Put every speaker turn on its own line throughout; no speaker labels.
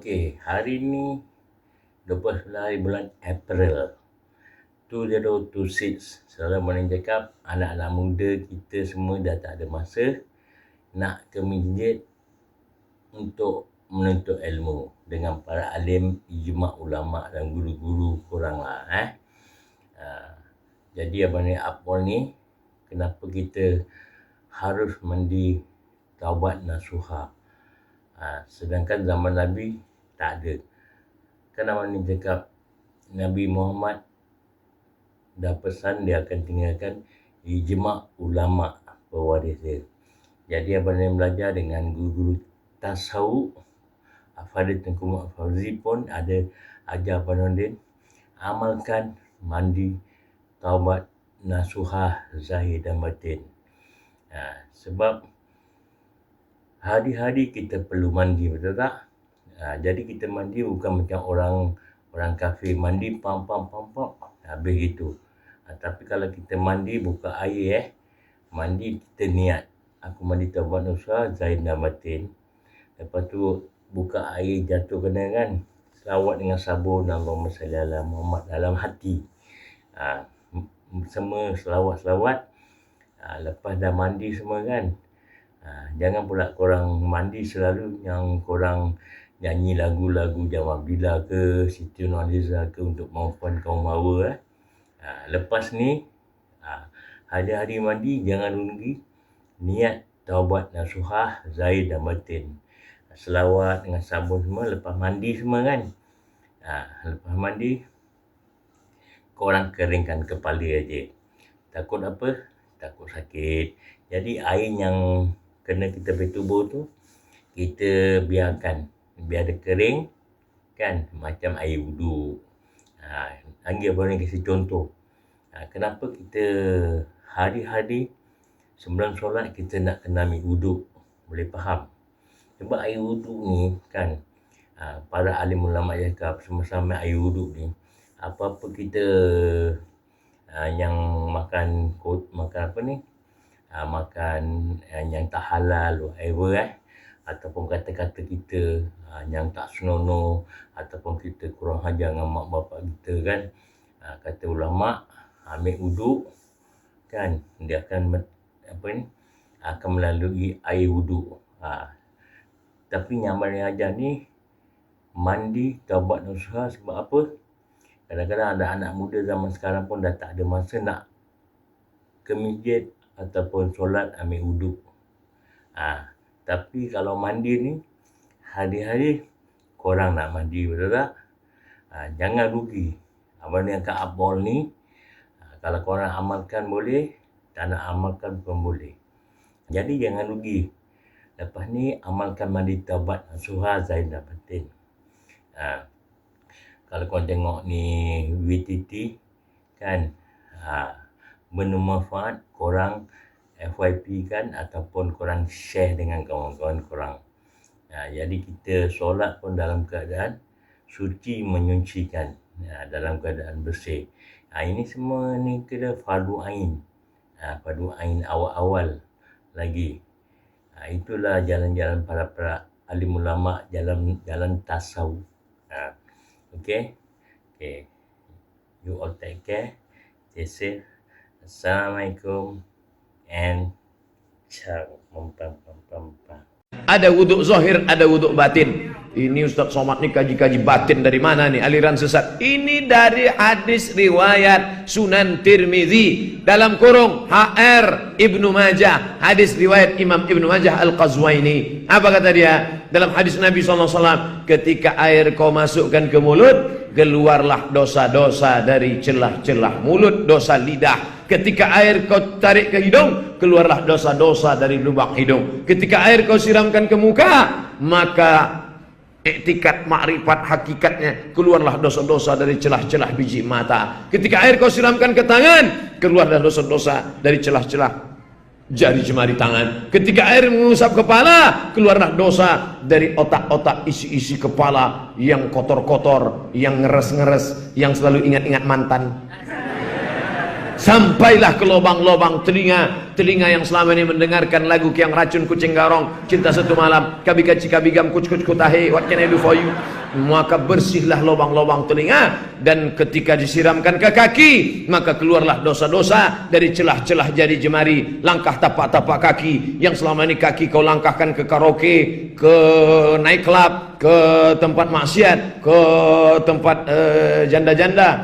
Okey, hari ni 29 hari bulan April 2026. Selalu mana cakap, anak-anak muda kita semua dah tak ada masa nak ke masjid untuk menuntut ilmu dengan para alim, ijma' ulama' dan guru-guru korang lah. Jadi abang ni Apol ni, kenapa kita harus mandi taubat nasuha? Sedangkan zaman Nabi tak ada. Kan abang ni cakap Nabi Muhammad dah pesan dia akan tinggalkan ijma' ulama' pewaris dia. Jadi abang ni belajar dengan guru-guru tasawuf. Fadil Tengku Muhammad Fauzi pun ada ajar abang Din amalkan mandi taubat nasuhah zahir dan batin. Sebab hari-hari kita perlu mandi, betul tak? Jadi kita mandi bukan macam orang kafir mandi pam habis gitu. Tapi kalau kita mandi buka air mandi kita niat aku mandi taubat nasuhah zahir dan batin. Lepas tu buka air jatuh kena kan, selawat dengan sabun Allahumma salli ala Muhammad dalam hati. Semua selawat-selawat. Lepas dah mandi semua kan, jangan pula korang mandi selalu yang korang nyanyi lagu-lagu Jamal Bila ke, Siti Nurhaliza ke untuk maafkan kaum hawa. Lepas ni, hari-hari mandi jangan rugi niat taubat nasuhah zahir dan batin. Selawat dengan sabun semua lepas mandi semua kan. Lepas mandi korang keringkan kepala aja. Takut apa? Takut sakit. Jadi air yang kena kita bertubuh tu kita biarkan biar dia kering kan, macam air wudu. Lagi abang ni kasih contoh. Kenapa kita hari-hari sebelum solat kita nak kena ambil wudu? Boleh faham? Sebab air wudu ni kan, para alim ulama cakap sama-sama air wudu ni, apa-apa kita yang makan apa ni, makan yang tak halal whatever ataupun kata-kata kita yang tak senonoh, ataupun kita kurang ajar dengan mak bapak kita kan, kata ulama ambil wudu kan, dia akan akan melalui air wudu. Tapi yang abang ajar ni mandi taubat nasuhah. Sebab apa? Kadang-kadang ada anak muda zaman sekarang pun dah tak ada masa nak ke masjid ataupun solat ambil wudu. Tapi kalau mandi ni hari-hari korang nak mandi, betul tak? Jangan rugi. Abang ni angkat Apol ni, kalau korang amalkan boleh, tak nak amalkan pun boleh. Jadi jangan rugi. Lepas ni amalkan mandi taubat nasuhah zahir dan batin. Kalau korang tengok ni VTT kan, bermanfaat, korang FYP kan, ataupun korang share dengan kawan-kawan korang. Jadi kita solat pun dalam keadaan suci menyucikan, dalam keadaan bersih. Ini semua ni kira fardu ain. Fardu ain awal-awal lagi. Itulah jalan-jalan para alim ulama, jalan tasawuf. Okay. You all take care. Stay safe. Assalamualaikum and ciao.
Ada wuduk zahir, ada wuduk batin. Ini Ustaz Somad ni kaji-kaji batin dari mana nih? Aliran sesat. Ini dari hadis riwayat Sunan Tirmizi dalam kurung HR Ibnu Majah. Hadis riwayat Imam Ibnu Majah Al-Qazwaini. Apa kata dia? Dalam hadis Nabi SAW, ketika air kau masukkan ke mulut, keluarlah dosa-dosa dari celah-celah mulut, dosa lidah. Ketika air kau tarik ke hidung, keluarlah dosa-dosa dari lubang hidung. Ketika air kau siramkan ke muka, maka iktikat makrifat hakikatnya, keluarlah dosa-dosa dari celah-celah biji mata. Ketika air kau siramkan ke tangan, keluarlah dosa-dosa dari celah-celah jari jemari tangan. Ketika air mengusap kepala, keluarlah dosa dari otak-otak isi-isi kepala yang kotor-kotor, yang ngeres-ngeres, yang selalu ingat-ingat mantan. Sampailah ke lubang-lubang telinga yang selama ini mendengarkan lagu Kiang Racun Kucing Garong, Cinta Satu Malam, Kabikaci Kabigam, Kuc Kuc Kutahe, What Can I Do For You. maka bersihlah lubang-lubang telinga, dan ketika disiramkan ke kaki maka keluarlah dosa-dosa dari celah-celah jari jemari. Langkah tapak-tapak kaki yang selama ini kaki kau langkahkan ke karaoke, ke night club, ke tempat maksiat, ke tempat janda-janda,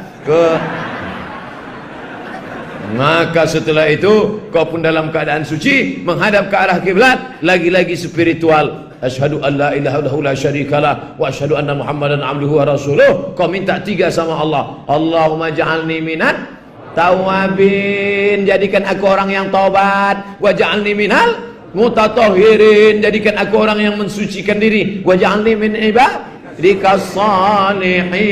maka setelah itu kau pun dalam keadaan suci menghadap ke arah kiblat, lagi-lagi spiritual. Asyhadu an la ilaha illallah la syarikalah wa asyhadu anna Muhammadan abduhu wa rasuluh. Kau minta 3 sama Allah. Allahumma ja'alni minat tawabin, jadikan aku orang yang taubat. Wa ja'alni minal mutatahhirin, jadikan aku orang yang mensucikan diri. Wa ja'alni min ibadikas salihin,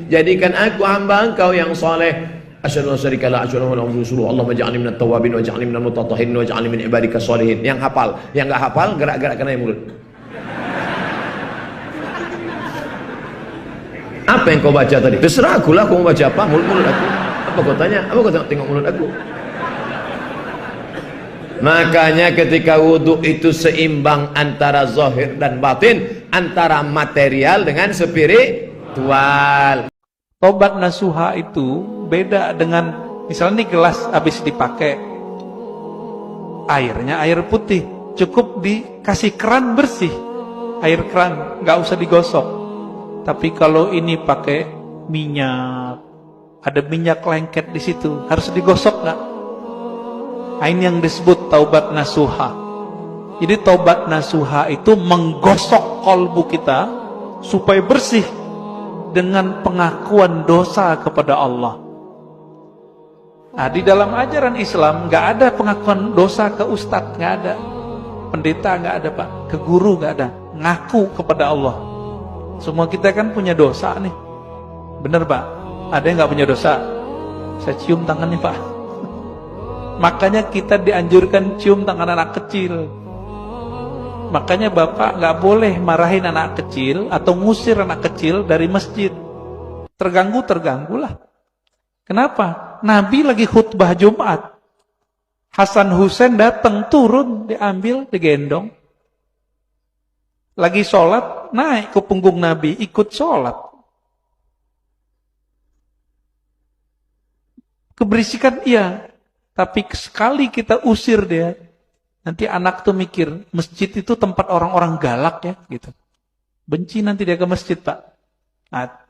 jadikan aku hamba Engkau yang saleh. Asyhadu an la syarika la asyhadu anna Muhammadan rasulullah. Allahumma ja'alni minat tawabin wa ja'alni minal mutatahhirin wa ja'alni min ibadikas sholihin. Yang hafal, yang enggak hafal gerak-gerakkan aja mulut. Apa yang kau baca tadi? Terserah aku lah, kau mau baca apa? Mulut aku. Apa kau tanya? Apa kau tengok mulut aku? Makanya ketika wudhu itu seimbang antara zahir dan batin, antara material dengan spiritual.
Tobat nasuha itu beda dengan misalnya nih gelas habis dipakai, airnya air putih, cukup dikasih keran bersih, air keran, nggak usah digosok. Tapi kalau ini pakai minyak, ada minyak lengket di situ, harus digosok nggak? Nah, ini yang disebut taubat nasuha. Jadi taubat nasuha itu menggosok kolbu kita supaya bersih dengan pengakuan dosa kepada Allah. Nah, di dalam ajaran Islam nggak ada pengakuan dosa ke ustadz, nggak ada, pendeta nggak ada pak, ke guru nggak ada, ngaku kepada Allah. Semua kita kan punya dosa nih, bener pak? Ada yang nggak punya dosa? Saya cium tangannya pak. Makanya kita dianjurkan cium tangan anak kecil. Makanya bapak nggak boleh marahin anak kecil atau ngusir anak kecil dari masjid. Terganggulah. Kenapa? Nabi lagi khutbah Jumat, Hasan Husain datang, turun, diambil, digendong. Lagi sholat, naik ke punggung Nabi, ikut sholat. Keberisikan iya, tapi sekali kita usir dia, nanti anak tuh mikir, masjid itu tempat orang-orang galak ya, gitu. Benci nanti dia ke masjid, Pak. Nah,